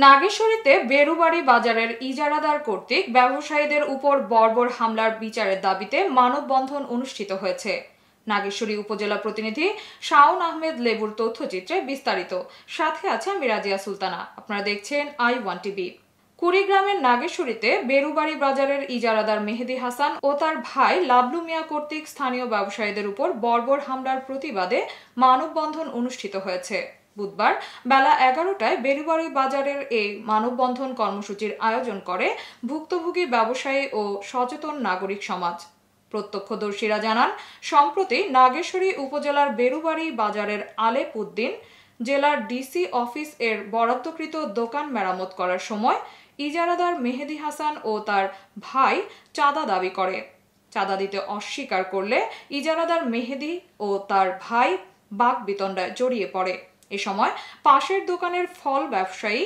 নাগেশ্বরীতে বেরুবাড়ি বাজারের ইজারাদার কর্তৃক ব্যবসায়ীদের উপর বর্বর হামলার বিচারের দাবিতে মানববন্ধন অনুষ্ঠিত হয়েছে। নাগেশ্বরী উপজেলা প্রতিনিধি শাওন আহমেদ লেবুর তথ্যচিত্রে বিস্তারিত, সাথে আছে আমি রাজিয়া সুলতানা। আপনারা দেখছেন i1 টিভি। কুড়িগ্রামের নাগেশ্বরীতে বেরুবাড়ি বাজারের ইজারাদার মেহেদি হাসান ও তার ভাই লাবলু মিয়া কর্তৃক স্থানীয় ব্যবসায়ীদের উপর বর্বর হামলার প্রতিবাদে মানববন্ধন অনুষ্ঠিত হয়েছে। বুধবার বেলা 11টায় বেরুবাড়ি বাজারের এই মানববন্ধন কর্মসূচির আয়োজন করে ভুক্তভোগী ব্যবসায়ী ও সচেতন নাগরিক সমাজ। প্রত্যক্ষদর্শীরা জানান, সম্প্রতি নাগেশ্বরী উপজেলার বেরুবাড়ি বাজারের আলেপ উদ্দিন জেলার ডিসি অফিস এর বরাদ্দকৃত দোকান মেরামত করার সময় ইজারাদার মেহেদি হাসান ও তার ভাই চাঁদা দাবি করে। চাঁদা দিতে অস্বীকার করলে ইজারাদার মেহেদি ও তার ভাই বাকবিতণ্ডায় জড়িয়ে পড়ে। এ সময় পাশের দোকানের ফল ব্যবসায়ী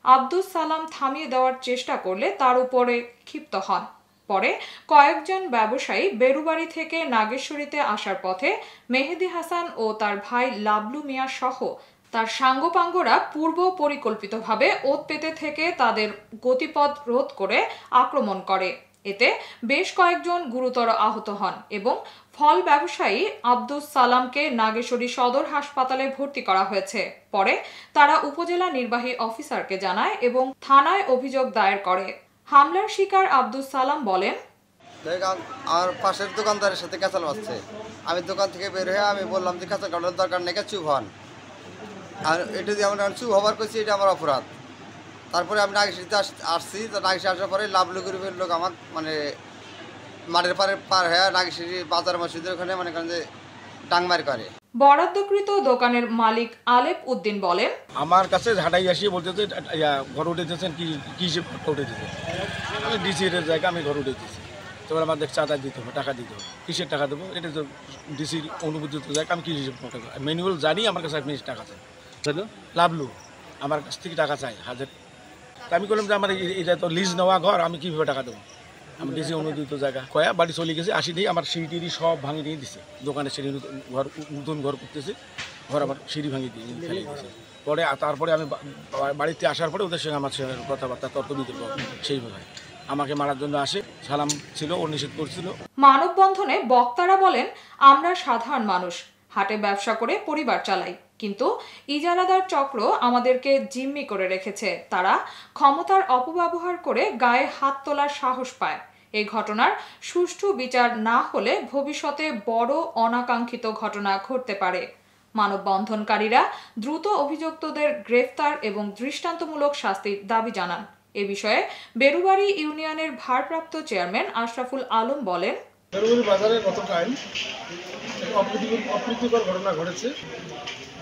আব্দুস সালাম থামিয়ে দেওয়ার চেষ্টা করলে তার উপরে ক্ষিপ্ত হন। পরে কয়েকজন ব্যবসায়ী বেরুবাড়ি থেকে নাগেশ্বরীতে আসার পথে মেহেদি হাসান ও তার ভাই লাবলু মিয়া সহ তার সাঙ্গপাঙ্গরা পূর্ব পরিকল্পিতভাবে ওত পেতে থেকে তাদের গতিপথ রোধ করে আক্রমণ করে। এতে বেশ কয়েকজন গুরুতর আহত হন এবং ফল ব্যবসায়ী আব্দুস সালামকে নাগেশ্বরী সদর হাসপাতালে ভর্তি করা হয়েছে। পরে তারা উপজেলা নির্বাহী অফিসারকে জানায় এবং থানায় অভিযোগ দায়ের করে। হামলার শিকার আব্দুস সালাম বলেন, আমার পাশের দোকানদারের সাথে ক্যাচাল বাজছে। আমি দোকান থেকে বের হয়ে আমি বললাম যে ক্যাচাল কাটার দরকার নেই, চুপ হন। আর এটা দিয়ে আমরা চুপ হবার করছি, এটা আমার অপরাধ। তারপরে আমি নাগেশ্বরীতে আসছি। তো নাগেশ্বরী আসার পরে লাভলু গ্রুপের লোক আমার মাঠের পার হয়ে নাগেশ্বরী বাজার মসজিদের ওখানে যে ডাংমার করে। বরাদ্দকৃত দোকানের মালিক আলেপ উদ্দিন বলেন, আমার কাছে ঝাঁটাই আসিয়ে বলতেছে ঘর উঠে দিয়েছেন, কি হিসেবে উঠে দিতে ডিসির জায়গা আমি ঘর উঠে দিয়েছি। তো আমাদের চাঁদা দিতে হবে, টাকা দিতে হবে। কিসের টাকা দেবো? এটা তো ডিসির অনুমোদিত জায়গা, আমি কি হিসেবে ম্যানুয়াল জানি। আমার কাছে আপনি টাকা চাই, লাভলু আমার কাছ থেকে টাকা চাই 1000। আমি বললাম যে আমার এটা তো লিজ নেওয়া ঘর, আমি কীভাবে টাকা দেবো? আমি ডিসি অনুমোদিত জায়গা কয়া বাড়ি চলে গেছে। আসি দিয়ে আমার সিঁড়ি সব ভাঙিয়ে দিয়ে দিছে। দোকানের সিঁড়ি ঘর নতুন ঘর করতেছে, ঘর আবার সিঁড়ি ভাঙিয়ে দিয়ে ফেলে দিয়েছে। পরে তারপরে আমি বাড়িতে আসার পরে ওদের সঙ্গে আমার কথাবার্তা তর্ক বিতর্ক সেইভাবে আমাকে মারার জন্য আসে। সালাম ছিল, ও নিষেধ করছিল। মানববন্ধনে বক্তারা বলেন, আমরা সাধারণ মানুষ, হাটে ব্যবসা করে পরিবার চালাই, কিন্তু ইজারাদার চক্র আমাদেরকে জিম্মি করে রেখেছে। তারা ক্ষমতার অপব্যবহার করে গায়ে হাত তোলার সাহস পায়। এই ঘটনার সুষ্ঠু বিচার না হলে ভবিষ্যতে বড় অনাকাঙ্ক্ষিত ঘটনা ঘটতে পারে। মানববন্ধনকারীরা দ্রুত অভিযুক্তদের গ্রেফতার এবং দৃষ্টান্তমূলক শাস্তির দাবি জানান। এ বিষয়ে বেরুবাড়ি ইউনিয়নের ভারপ্রাপ্ত চেয়ারম্যান আশরাফুল আলম বলেন, বেরুবাড়ি বাজারে গতকাল অপ্রীতিকর ঘটনা ঘটেছে।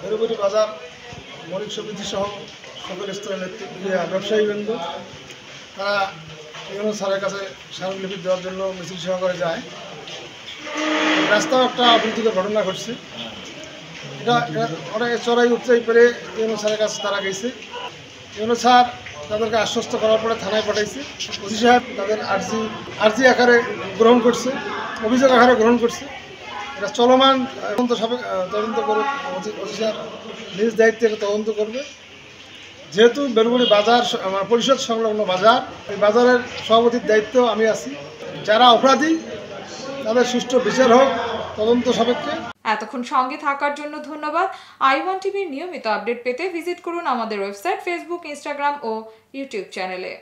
বেরুবাড়ি বাজার মৌলিক সমিতি সহ সকল স্তরের ব্যবসায়ীবৃন্দ তারা ইউনো স্যারের কাছে স্মারকলিপি দেওয়ার জন্য মিছিল সভা করে যায়। রাস্তাও একটা অপ্রীতিকর ঘটনা ঘটছে। এটা অনেক চড়াই উচ্চাই পেরে ইউনো স্যারের কাছে তারা গেছে। ইউনো স্যার তাদেরকে আশ্বস্ত করার পরে থানায় পাঠাইছে। ওসি সাহেব তাদের আর্জি আকারে গ্রহণ করছে, অভিযোগ আকারে গ্রহণ করছে। এটা চলমান তদন্ত করে ওসি সাহেব নিজ দায়িত্বে তদন্ত করবে। যেহেতু বেরুবাড়ি বাজার পরিষদ সংলগ্ন বাজার, এই বাজারের সভাপতির দায়িত্ব আমি আছি। যারা অপরাধী তাদের সুষ্ঠু বিচার হোক তদন্ত সাপেক্ষে। এতক্ষণ সঙ্গে থাকার জন্য ধন্যবাদ। i1 টিভির নিয়মিত আপডেট পেতে ভিজিট করুন আমাদের ওয়েবসাইট, ফেসবুক, ইনস্টাগ্রাম ও ইউটিউব চ্যানেলে।